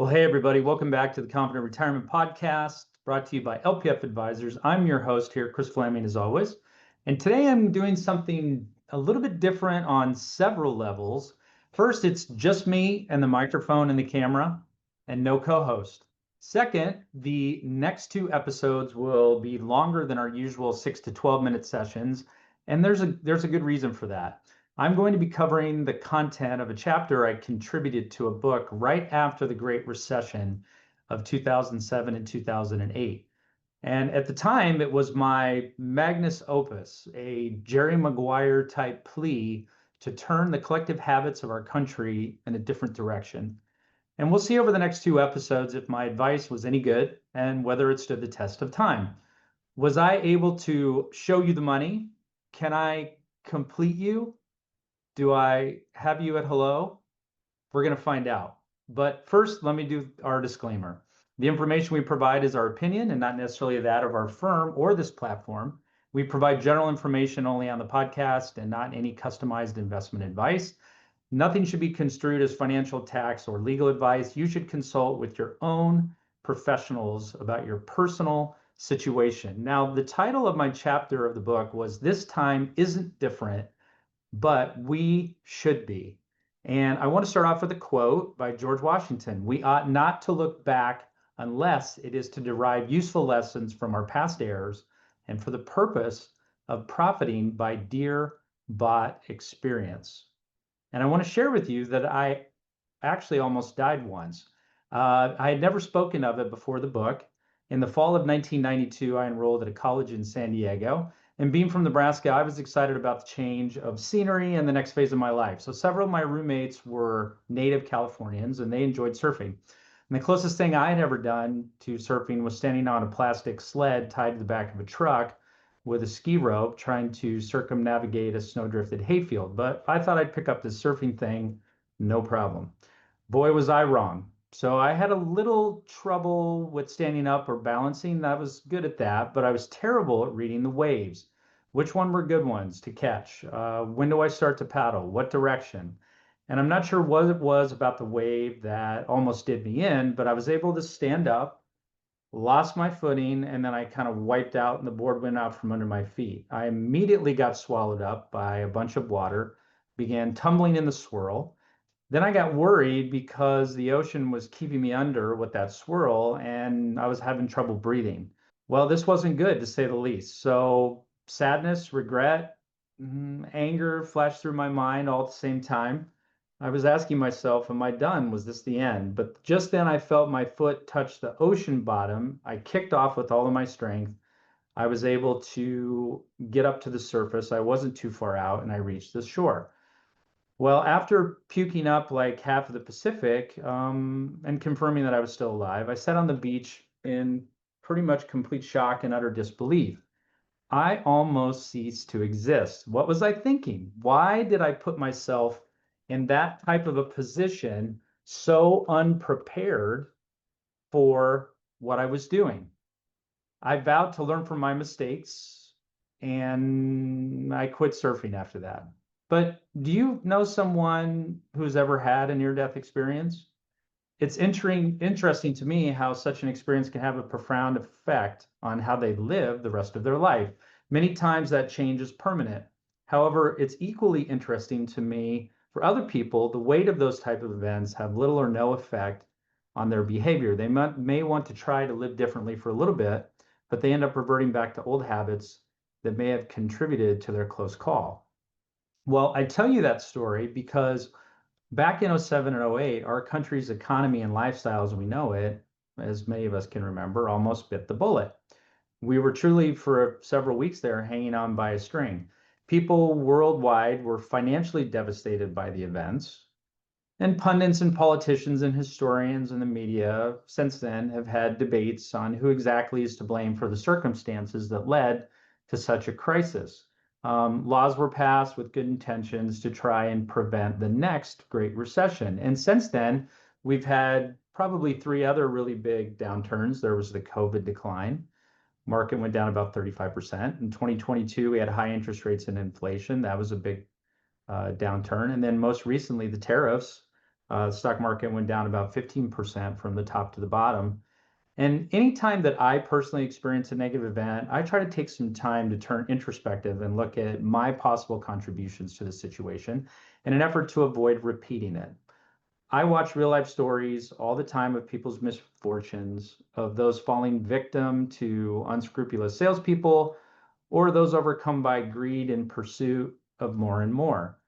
Well, hey, everybody. Welcome back to the Confident Retirement Podcast, brought to you by LPF Advisors. I'm your host here, Kris Flammang, as always. And today I'm doing something a little bit different on several levels. First, it's just me and the microphone and the camera and no co-host. Second, the next two episodes will be longer than our usual 6 to 12-minute sessions. And there's a good reason for that. I'm going to be covering the content of a chapter I contributed to a book right after the Great Recession of 2007 and 2008. And at the time, it was my magnus opus, a Jerry Maguire type plea to turn the collective habits of our country in a different direction. And we'll see over the next two episodes if my advice was any good and whether it stood the test of time. Was I able to show you the money? Can I complete you? Do I have you at hello? We're going to find out. But first, let me do our disclaimer. The information we provide is our opinion and not necessarily that of our firm or this platform. We provide general information only on the podcast and not any customized investment advice. Nothing should be construed as financial, tax, or legal advice. You should consult with your own professionals about your personal situation. Now, the title of my chapter of the book was "This Time Isn't Different, but We Should Be." And I want to start off with a quote by George Washington. "We ought not to look back unless it is to derive useful lessons from our past errors and for the purpose of profiting by dear bought experience." And I want to share with you that I actually almost died once. I had never spoken of it before the book. In the fall of 1992, I enrolled at a college in San Diego. And being from Nebraska, I was excited about the change of scenery and the next phase of my life. So several of my roommates were native Californians and they enjoyed surfing. And the closest thing I had ever done to surfing was standing on a plastic sled tied to the back of a truck with a ski rope trying to circumnavigate a snow-drifted hayfield. But I thought I'd pick up this surfing thing, no problem. Boy, was I wrong. So I had a little trouble with standing up or balancing. I was good at that, but I was terrible at reading the waves. Which one were good ones to catch? When do I start to paddle? What direction? And I'm not sure what it was about the wave that almost did me in, but I was able to stand up, lost my footing, and then I kind of wiped out and the board went out from under my feet. I immediately got swallowed up by a bunch of water, began tumbling in the swirl. Then I got worried because the ocean was keeping me under with that swirl and I was having trouble breathing. Well, this wasn't good to say the least. So sadness, regret, anger flashed through my mind all at the same time. I was asking myself, am I done? Was this the end? But just then I felt my foot touch the ocean bottom. I kicked off with all of my strength. I was able to get up to the surface. I wasn't too far out and I reached the shore. Well, after puking up like half of the Pacific and confirming that I was still alive, I sat on the beach in pretty much complete shock and utter disbelief. I almost ceased to exist. What was I thinking? Why did I put myself in that type of a position so unprepared for what I was doing? I vowed to learn from my mistakes and I quit surfing after that. But do you know someone who's ever had a near-death experience? It's interesting to me how such an experience can have a profound effect on how they live the rest of their life. Many times that change is permanent. However, it's equally interesting to me for other people, the weight of those type of events have little or no effect on their behavior. They may want to try to live differently for a little bit, but they end up reverting back to old habits that may have contributed to their close call. Well, I tell you that story because back in '07 and '08, our country's economy and lifestyle as we know it, as many of us can remember, almost bit the bullet. We were truly, for several weeks there, hanging on by a string. People worldwide were financially devastated by the events. And pundits and politicians and historians and the media since then have had debates on who exactly is to blame for the circumstances that led to such a crisis. Laws were passed with good intentions to try and prevent the next Great Recession. And since then, we've had probably three other really big downturns. There was the COVID decline. Market went down about 35%. In 2022, we had high interest rates and inflation. That was a big downturn. And then most recently, the tariffs The stock market went down about 15% from the top to the bottom. And anytime that I personally experience a negative event, I try to take some time to turn introspective and look at my possible contributions to the situation in an effort to avoid repeating it. I watch real life stories all the time of people's misfortunes, of those falling victim to unscrupulous salespeople, or those overcome by greed in pursuit of more and more.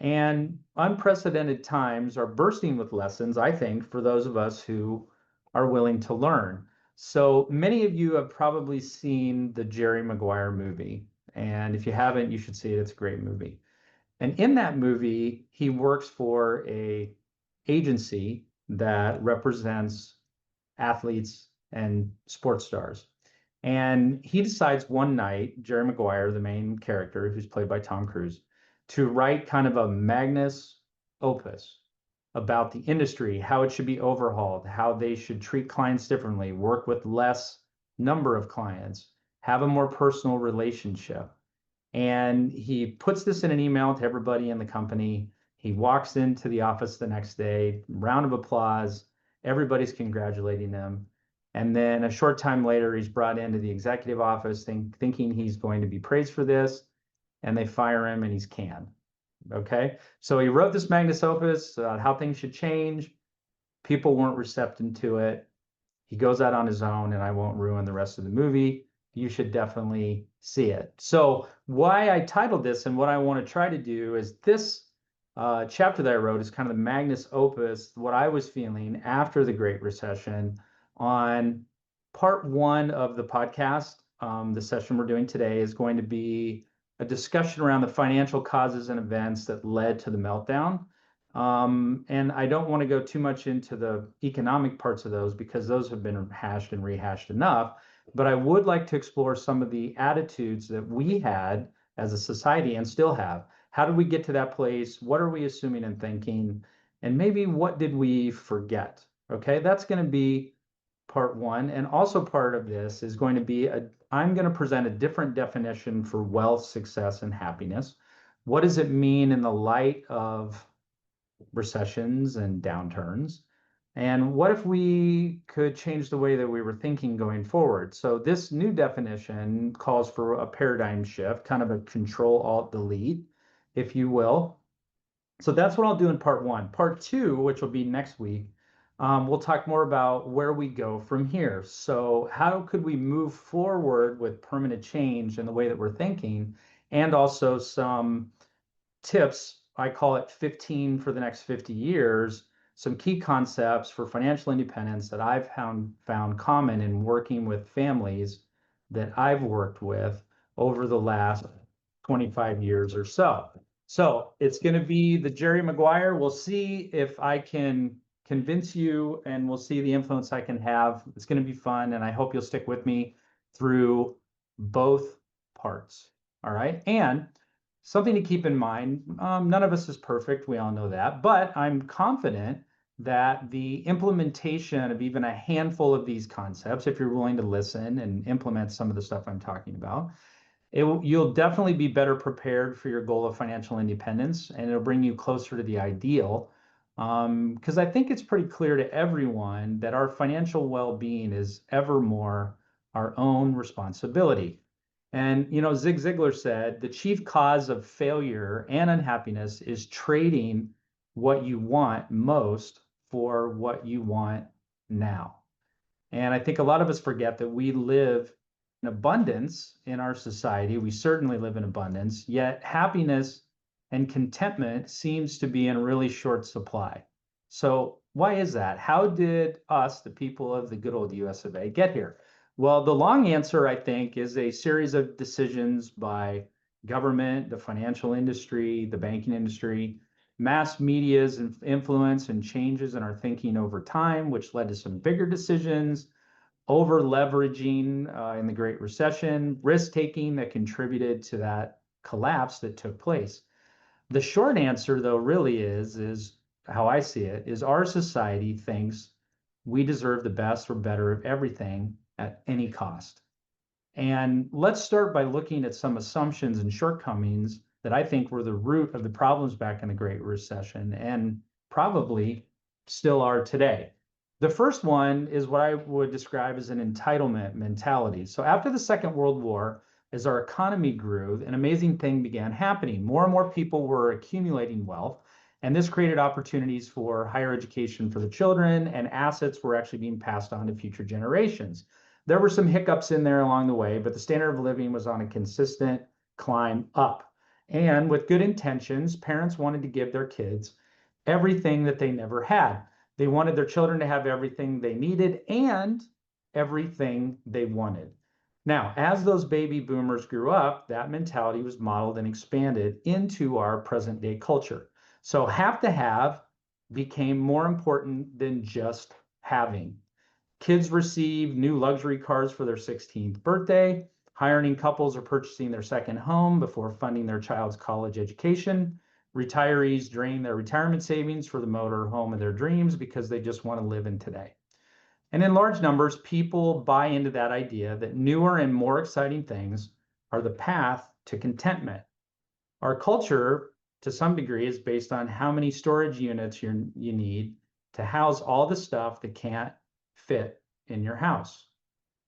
And unprecedented times are bursting with lessons, I think, for those of us who are willing to learn. So many of you have probably seen the Jerry Maguire movie. And if you haven't, you should see it. It's a great movie. And in that movie, he works for a agency that represents athletes and sports stars. And he decides one night, Jerry Maguire, the main character, who's played by Tom Cruise, to write kind of a magnus opus about the industry, how it should be overhauled, how they should treat clients differently, work with less number of clients, have a more personal relationship. And he puts this in an email to everybody in the company. He walks into the office the next day, round of applause, everybody's congratulating him. And then a short time later, he's brought into the executive office thinking he's going to be praised for this, and they fire him and he's canned. Okay, so he wrote this magnus opus about how things should change. People weren't receptive to it. He goes out on his own, and I won't ruin the rest of the movie. You should definitely see it. So why I titled this and what I want to try to do is this chapter that I wrote is kind of the magnus opus, what I was feeling after the Great Recession on part one of the podcast. The session we're doing today is going to be a discussion around the financial causes and events that led to the meltdown. And I don't want to go too much into the economic parts of those because those have been hashed and rehashed enough. But I would like to explore some of the attitudes that we had as a society and still have. How did we get to that place? What are we assuming and thinking? And maybe what did we forget? Okay, that's going to be part one. And also part of this is going to be I'm going to present a different definition for wealth, success, and happiness. What does it mean in the light of recessions and downturns? And what if we could change the way that we were thinking going forward? So this new definition calls for a paradigm shift, kind of a Control-Alt-Delete, if you will. So that's what I'll do in part one. Part two, which will be next week, we'll talk more about where we go from here. So how could we move forward with permanent change in the way that we're thinking, and also some tips. I call it 15 for the next 50 years, some key concepts for financial independence that I've found common in working with families that I've worked with over the last 25 years or so. So it's going to be the Jerry Maguire. We'll see if I can convince you, and we'll see the influence I can have. It's going to be fun, and I hope you'll stick with me through both parts. All right. And something to keep in mind, none of us is perfect. We all know that. But I'm confident that the implementation of even a handful of these concepts, if you're willing to listen and implement some of the stuff I'm talking about, you'll definitely be better prepared for your goal of financial independence, and it'll bring you closer to the ideal. Because I think it's pretty clear to everyone that our financial well-being is ever more our own responsibility. And, Zig Ziglar said, the chief cause of failure and unhappiness is trading what you want most for what you want now. And I think a lot of us forget that we live in abundance in our society. We certainly live in abundance, yet happiness and contentment seems to be in really short supply. So why is that? How did us, the people of the good old US of A, get here? Well, the long answer, I think, is a series of decisions by government, the financial industry, the banking industry, mass media's influence and changes in our thinking over time, which led to some bigger decisions, over leveraging in the Great Recession, risk taking that contributed to that collapse that took place. The short answer, though, really is how I see it, is our society thinks we deserve the best or better of everything at any cost. And let's start by looking at some assumptions and shortcomings that I think were the root of the problems back in the Great Recession, and probably still are today. The first one is what I would describe as an entitlement mentality. So after the Second World War, as our economy grew, an amazing thing began happening. More and more people were accumulating wealth, and this created opportunities for higher education for the children, and assets were actually being passed on to future generations. There were some hiccups in there along the way, but the standard of living was on a consistent climb up. And with good intentions, parents wanted to give their kids everything that they never had. They wanted their children to have everything they needed and everything they wanted. Now, as those baby boomers grew up, that mentality was modeled and expanded into our present day culture. So, have to have became more important than just having. Kids receive new luxury cars for their 16th birthday. Hiring couples are purchasing their second home before funding their child's college education. Retirees drain their retirement savings for the motor home of their dreams because they just want to live in today. And in large numbers, people buy into that idea that newer and more exciting things are the path to contentment. Our culture, to some degree, is based on how many storage units you need to house all the stuff that can't fit in your house.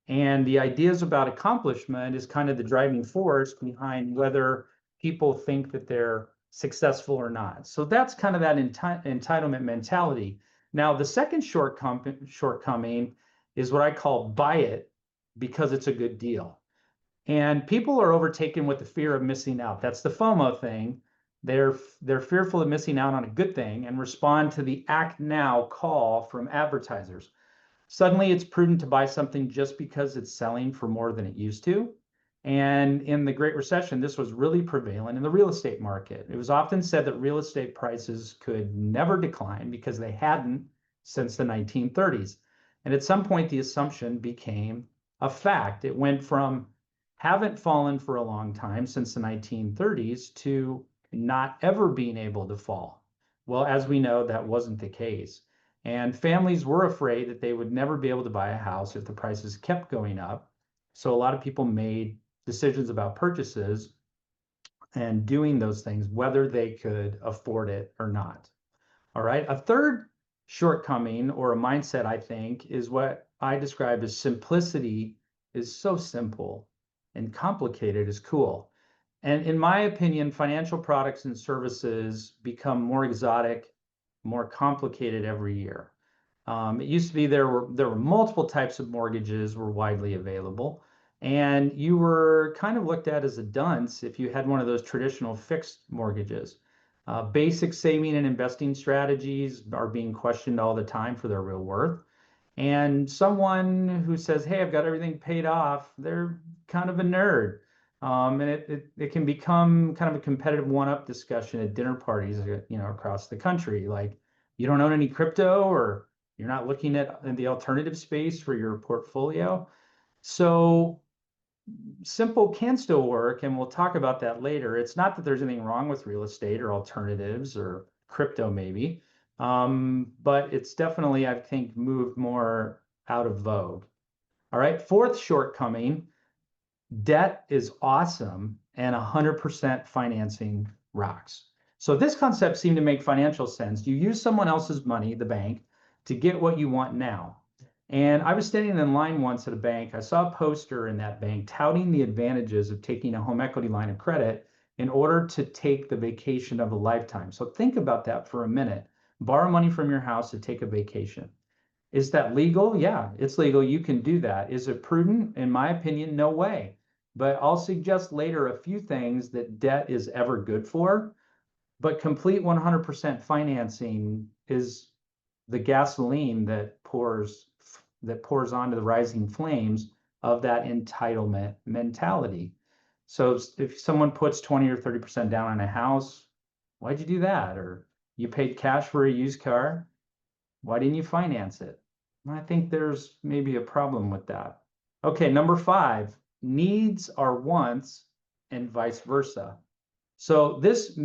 And the ideas about accomplishment is kind of the driving force behind whether people think that they're successful or not. So that's kind of that entitlement mentality. Now, the second shortcoming is what I call buy it because it's a good deal. And people are overtaken with the fear of missing out. That's the FOMO thing. They're fearful of missing out on a good thing and respond to the act now call from advertisers. Suddenly, it's prudent to buy something just because it's selling for more than it used to. And in the Great Recession, this was really prevalent in the real estate market. It was often said that real estate prices could never decline because they hadn't since the 1930s. And at some point, the assumption became a fact. It went from haven't fallen for a long time since the 1930s to not ever being able to fall. Well, as we know, that wasn't the case. And families were afraid that they would never be able to buy a house if the prices kept going up. So a lot of people made decisions about purchases and doing those things, whether they could afford it or not. All right. A third shortcoming or a mindset, I think, is what I describe as simplicity is so simple and complicated is cool. And in my opinion, financial products and services become more exotic, more complicated every year. It used to be there were multiple types of mortgages were widely available, and you were kind of looked at as a dunce if you had one of those traditional fixed mortgages. Basic saving and investing strategies are being questioned all the time for their real worth. And someone who says, "Hey, I've got everything paid off," they're kind of a nerd. And it can become kind of a competitive one-up discussion at dinner parties, across the country. Like, you don't own any crypto, or you're not looking at the alternative space for your portfolio. So simple can still work, and we'll talk about that later. It's not that there's anything wrong with real estate or alternatives or crypto, maybe, but it's definitely, I think, moved more out of vogue. All right, fourth shortcoming, debt is awesome and 100% financing rocks. So this concept seemed to make financial sense. You use someone else's money, the bank, to get what you want now. And I was standing in line once at a bank. I saw a poster in that bank touting the advantages of taking a home equity line of credit in order to take the vacation of a lifetime. So think about that for a minute. Borrow money from your house to take a vacation. Is that legal? Yeah, it's legal. You can do that. Is it prudent? In my opinion, no way. But I'll suggest later a few things that debt is ever good for. But complete 100% financing is the gasoline that pours onto the rising flames of that entitlement mentality. So if someone puts 20 or 30% down on a house, why'd you do that? Or you paid cash for a used car, why didn't you finance it? I think there's maybe a problem with that. Okay, number 5, needs are wants and vice versa. So this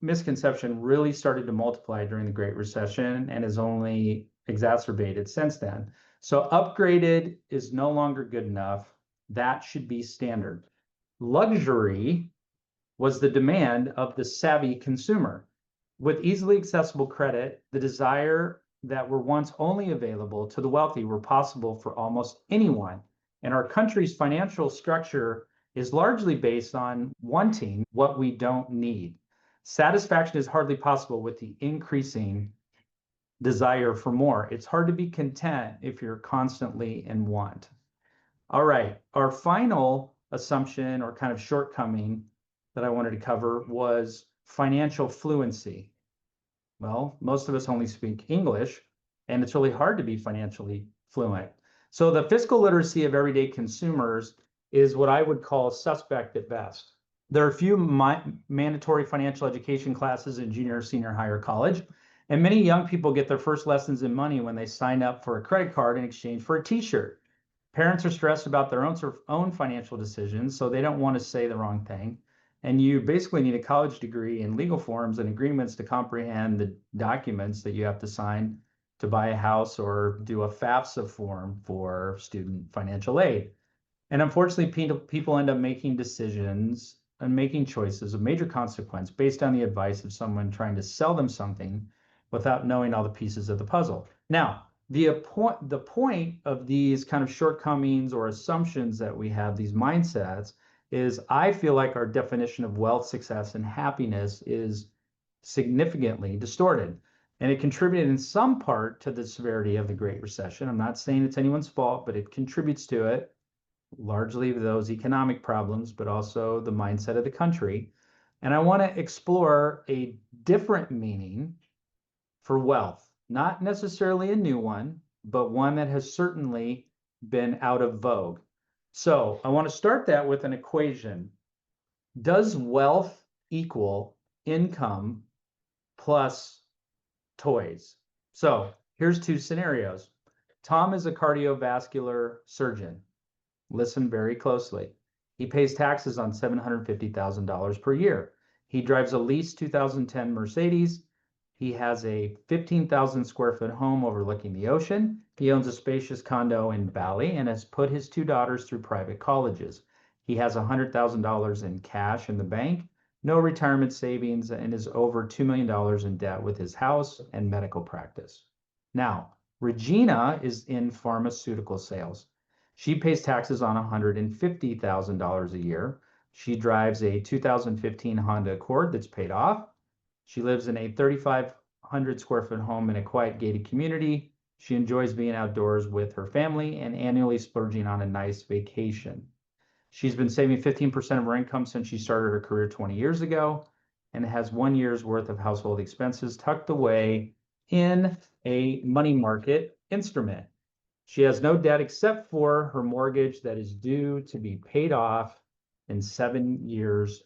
misconception really started to multiply during the Great Recession and has only exacerbated since then. So upgraded is no longer good enough. That should be standard. Luxury was the demand of the savvy consumer. With easily accessible credit, the desire that were once only available to the wealthy were possible for almost anyone. And our country's financial structure is largely based on wanting what we don't need. Satisfaction is hardly possible with the increasing desire for more. It's hard to be content if you're constantly in want. All right, our final assumption or kind of shortcoming that I wanted to cover was financial fluency. Well, most of us only speak English, and it's really hard to be financially fluent. So the fiscal literacy of everyday consumers is what I would call suspect at best. There are a few mandatory financial education classes in junior or senior higher college, and many young people get their first lessons in money when they sign up for a credit card in exchange for a t-shirt. Parents are stressed about their own financial decisions, so they don't want to say the wrong thing. And you basically need a college degree in legal forms and agreements to comprehend the documents that you have to sign to buy a house or do a FAFSA form for student financial aid. And unfortunately, people end up making decisions and making choices of major consequence based on the advice of someone trying to sell them something without knowing all the pieces of the puzzle. Now, the point of these kind of shortcomings or assumptions that we have, these mindsets, is I feel like our definition of wealth, success, and happiness is significantly distorted. And it contributed in some part to the severity of the Great Recession. I'm not saying it's anyone's fault, but it contributes to it, largely those economic problems, but also the mindset of the country. And I want to explore a different meaning for wealth, not necessarily a new one, but one that has certainly been out of vogue. So I want to start that with an equation. Does wealth equal income plus toys? So here's two scenarios. Tom is a cardiovascular surgeon. Listen very closely. He pays taxes on $750,000 per year. He drives a leased 2010 Mercedes. He has a 15,000 square foot home overlooking the ocean. He owns a spacious condo in Bali and has put his two daughters through private colleges. He has $100,000 in cash in the bank, no retirement savings, and is over $2 million in debt with his house and medical practice. Now, Regina is in pharmaceutical sales. She pays taxes on $150,000 a year. She drives a 2015 Honda Accord that's paid off. She lives in a 3,500 square foot home in a quiet gated community. She enjoys being outdoors with her family and annually splurging on a nice vacation. She's been saving 15% of her income since she started her career 20 years ago and has 1 year's worth of household expenses tucked away in a money market instrument. She has no debt except for her mortgage that is due to be paid off in 7 years,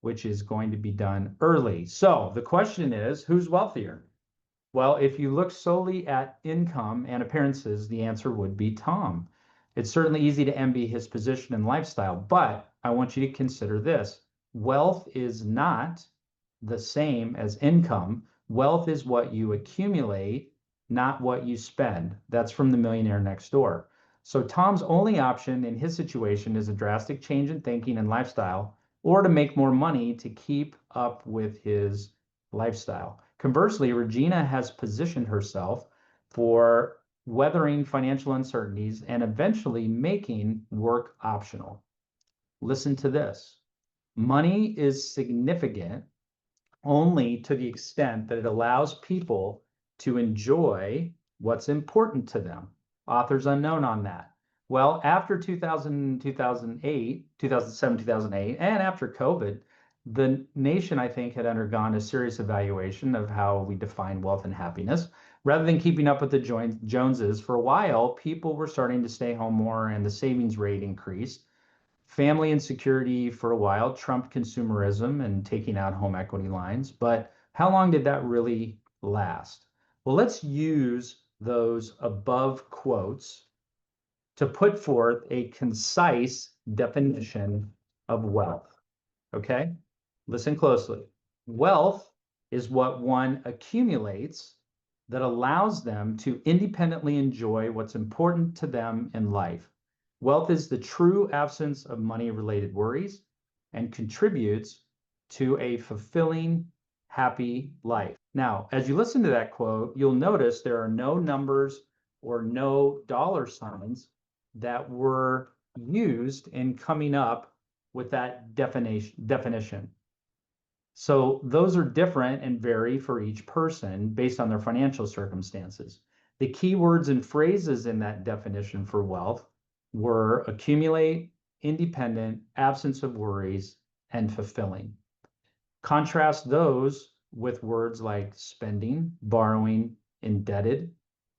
which is going to be done early. So the question is, who's wealthier? Well, if you look solely at income and appearances, the answer would be Tom. It's certainly easy to envy his position and lifestyle, but I want you to consider this. Wealth is not the same as income. Wealth is what you accumulate, not what you spend. That's from The Millionaire Next Door. So Tom's only option in his situation is a drastic change in thinking and lifestyle, or to make more money to keep up with his lifestyle. Conversely, Regina has positioned herself for weathering financial uncertainties and eventually making work optional. Listen to this. Money is significant only to the extent that it allows people to enjoy what's important to them. Authors unknown on that. Well, after 2007, 2008, and after COVID, the nation, I think, had undergone a serious evaluation of how we define wealth and happiness. Rather than keeping up with the Joneses, for a while, people were starting to stay home more and the savings rate increased. Family insecurity for a while trumped consumerism and taking out home equity lines. But how long did that really last? Well, let's use those above quotes to put forth a concise definition of wealth. Okay? Listen closely. Wealth is what one accumulates that allows them to independently enjoy what's important to them in life. Wealth is the true absence of money-related worries and contributes to a fulfilling, happy life. Now, as you listen to that quote, you'll notice there are no numbers or no dollar signs that were used in coming up with that definition. So those are different and vary for each person based on their financial circumstances. The key words and phrases in that definition for wealth were accumulate, independent, absence of worries, and fulfilling. Contrast those with words like spending, borrowing, indebted,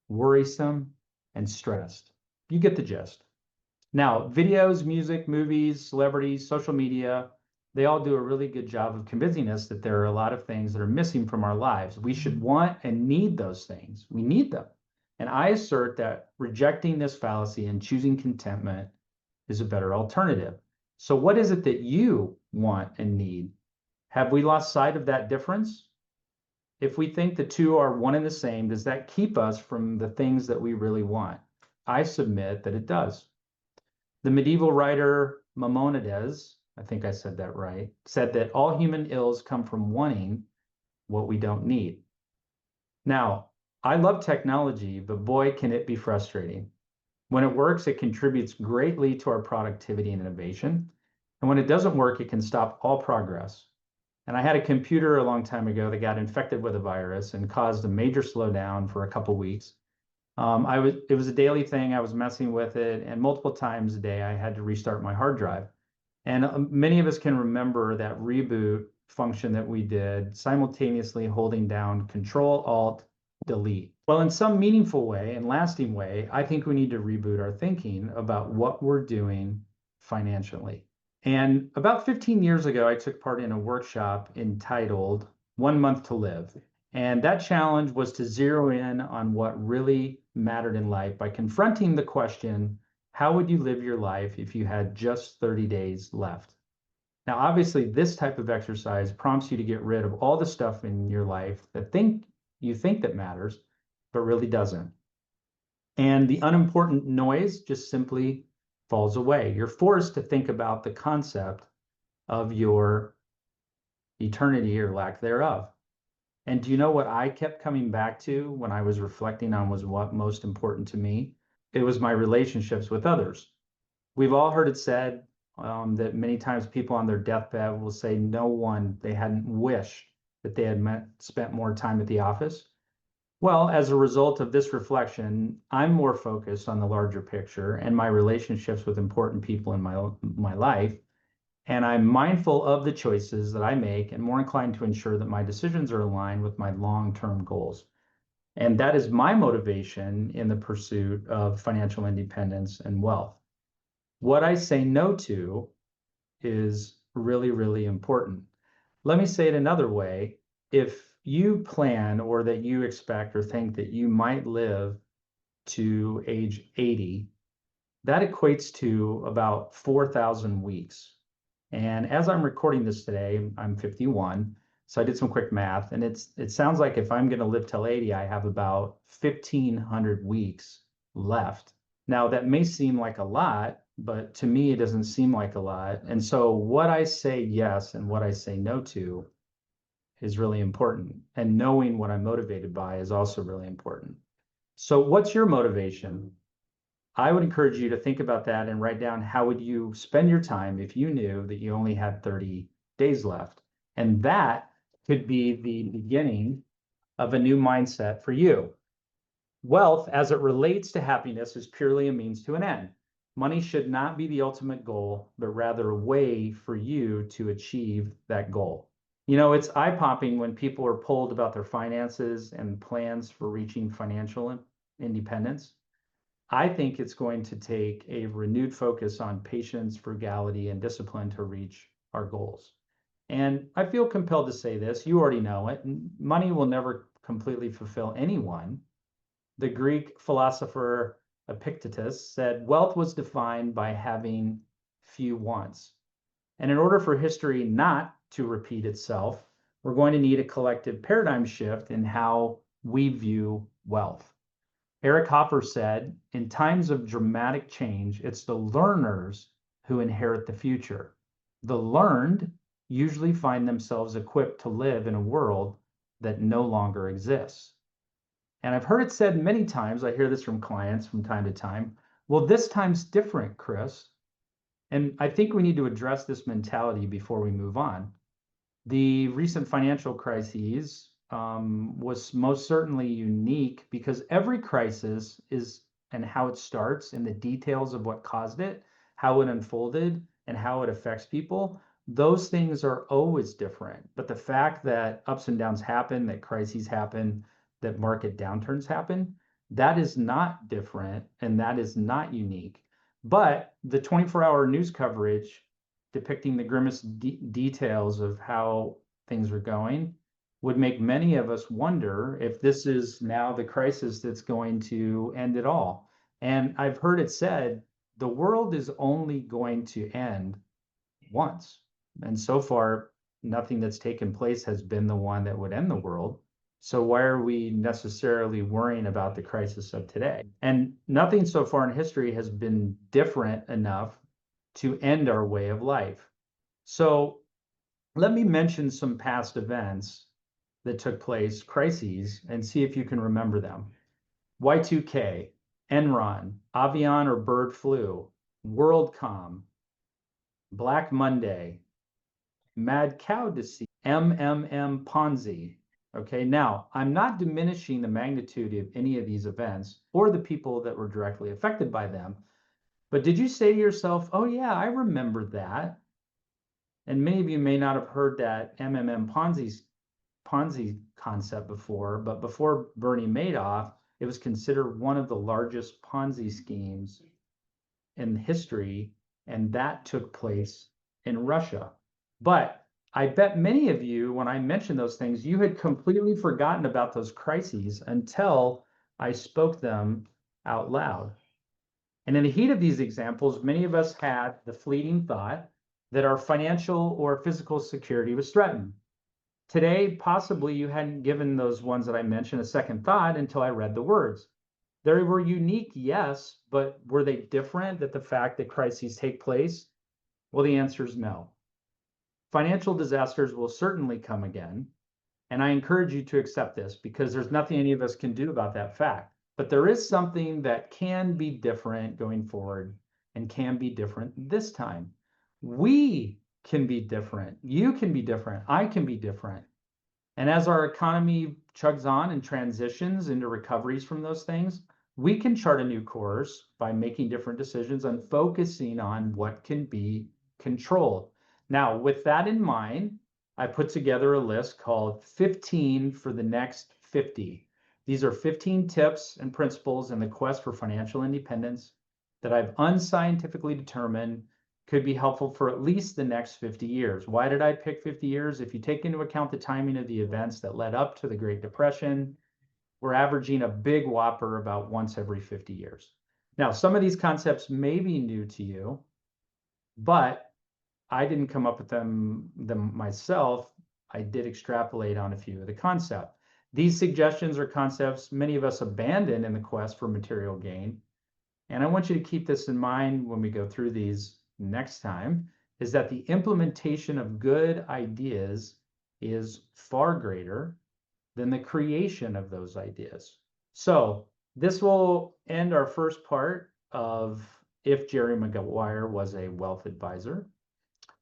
worrisome, and stressed. You get the gist. Now, videos, music, movies, celebrities, social media, they all do a really good job of convincing us that there are a lot of things that are missing from our lives. We should want and need those things. We need them. And I assert that rejecting this fallacy and choosing contentment is a better alternative. So what is it that you want and need? Have we lost sight of that difference? If we think the two are one and the same, does that keep us from the things that we really want? I submit that it does. The medieval writer Maimonides, I think I said that right, said that all human ills come from wanting what we don't need. Now, I love technology, but boy, can it be frustrating. When it works, it contributes greatly to our productivity and innovation. And when it doesn't work, it can stop all progress. And I had a computer a long time ago that got infected with a virus and caused a major slowdown for a couple weeks. It was a daily thing. I was messing with it, and multiple times a day I had to restart my hard drive. And many of us can remember that reboot function that we did, simultaneously holding down Control Alt Delete. Well, in some meaningful way and lasting way, I think we need to reboot our thinking about what we're doing financially. And about 15 years ago, I took part in a workshop entitled 1 Month to Live. And that challenge was to zero in on what really mattered in life by confronting the question, how would you live your life if you had just 30 days left? Now, obviously, this type of exercise prompts you to get rid of all the stuff in your life that you think that matters, but really doesn't. And the unimportant noise just simply falls away. You're forced to think about the concept of your eternity or lack thereof. And do you know what I kept coming back to when I was reflecting on was what most important to me? It was my relationships with others. We've all heard it said that many times people on their deathbed will say no one they hadn't wished that they had spent more time at the office. Well, as a result of this reflection, I'm more focused on the larger picture and my relationships with important people in my life. And I'm mindful of the choices that I make and more inclined to ensure that my decisions are aligned with my long-term goals. And that is my motivation in the pursuit of financial independence and wealth. What I say no to is really, really important. Let me say it another way. If you plan or that you expect or think that you might live to age 80, that equates to about 4,000 weeks. And as I'm recording this today, I'm 51. So I did some quick math, and it sounds like if I'm going to live till 80, I have about 1,500 weeks left. Now, that may seem like a lot, but to me, it doesn't seem like a lot. And so what I say yes and what I say no to is really important. And knowing what I'm motivated by is also really important. So what's your motivation? I would encourage you to think about that and write down how would you spend your time if you knew that you only had 30 days left. And that could be the beginning of a new mindset for you. Wealth, as it relates to happiness, is purely a means to an end. Money should not be the ultimate goal, but rather a way for you to achieve that goal. You know, it's eye-popping when people are polled about their finances and plans for reaching financial independence. I think it's going to take a renewed focus on patience, frugality, and discipline to reach our goals. And I feel compelled to say this, you already know it, money will never completely fulfill anyone. The Greek philosopher Epictetus said wealth was defined by having few wants. And in order for history not to repeat itself, we're going to need a collective paradigm shift in how we view wealth. Eric Hopper said, in times of dramatic change, it's the learners who inherit the future. The learned usually find themselves equipped to live in a world that no longer exists. And I've heard it said many times, I hear this from clients from time to time, well, this time's different, Kris. And I think we need to address this mentality before we move on. The recent financial crises was most certainly unique because every crisis is, and how it starts and the details of what caused it, how it unfolded, and how it affects people, those things are always different. But the fact that ups and downs happen, that crises happen, that market downturns happen, that is not different and that is not unique. But the 24-hour news coverage depicting the grimmest details of how things are going would make many of us wonder if this is now the crisis that's going to end it all. And I've heard it said the world is only going to end once. And so far, nothing that's taken place has been the one that would end the world. So why are we necessarily worrying about the crisis of today? And nothing so far in history has been different enough to end our way of life. So let me mention some past events that took place, crises, and see if you can remember them. Y2K, Enron, avian or bird flu, WorldCom, Black Monday, mad cow disease, MMM Ponzi. Okay, now I'm not diminishing the magnitude of any of these events or the people that were directly affected by them. But did you say to yourself, oh yeah, I remember that? And many of you may not have heard that MMM Ponzi concept before, but before Bernie Madoff, it was considered one of the largest Ponzi schemes in history, and that took place in Russia. But I bet many of you, when I mentioned those things, you had completely forgotten about those crises until I spoke them out loud. And in the heat of these examples, many of us had the fleeting thought that our financial or physical security was threatened. Today, possibly you hadn't given those ones that I mentioned a second thought until I read the words. They were unique, yes, but were they different that the fact that crises take place? Well, the answer is no. Financial disasters will certainly come again, and I encourage you to accept this because there's nothing any of us can do about that fact. But there is something that can be different going forward and can be different this time. We can be different. You can be different. I can be different. And as our economy chugs on and transitions into recoveries from those things, we can chart a new course by making different decisions and focusing on what can be controlled. Now, with that in mind, I put together a list called 15 for the next 50. These are 15 tips and principles in the quest for financial independence that I've unscientifically determined could be helpful for at least the next 50 years. Why did I pick 50 years? If you take into account the timing of the events that led up to the Great Depression, we're averaging a big whopper about once every 50 years. Now, some of these concepts may be new to you, but I didn't come up with them myself. I did extrapolate on a few of the concepts. These suggestions or concepts many of us abandon in the quest for material gain. And I want you to keep this in mind when we go through these next time, is that the implementation of good ideas is far greater than the creation of those ideas. So this will end our first part of if Jerry Maguire was a wealth advisor.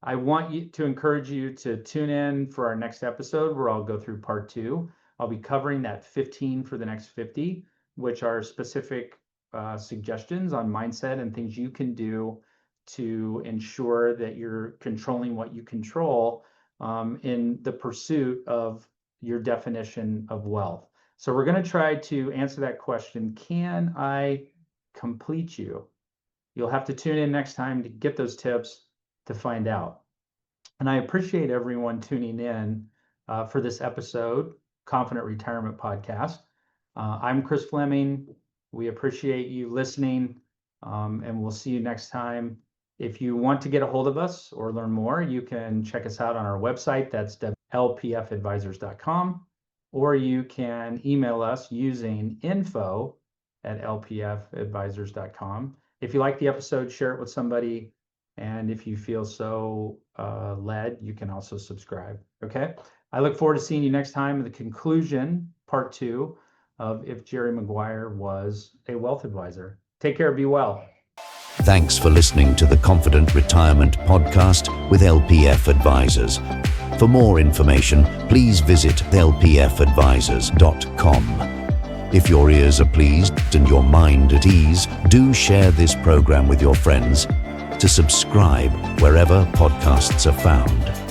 I want you to encourage you to tune in for our next episode where I'll go through part 2. I'll be covering that 15 for the next 50, which are specific suggestions on mindset and things you can do to ensure that you're controlling what you control in the pursuit of your definition of wealth. So we're going to try to answer that question. Can I complete you? You'll have to tune in next time to get those tips to find out. And I appreciate everyone tuning in for this episode, Confident Retirement Podcast. I'm Kris Flammang. We appreciate you listening, and we'll see you next time. If you want to get a hold of us or learn more, you can check us out on our website. That's lpfadvisors.com, or you can email us using info@lpfadvisors.com. If you like the episode, share it with somebody. And if you feel so led, you can also subscribe. Okay. I look forward to seeing you next time in the conclusion, part 2 of If Jerry Maguire Was a Wealth Advisor. Take care, be well. Thanks for listening to the Confident Retirement Podcast with LPF Advisors. For more information, please visit lpfadvisors.com. If your ears are pleased and your mind at ease, do share this program with your friends. To subscribe wherever podcasts are found.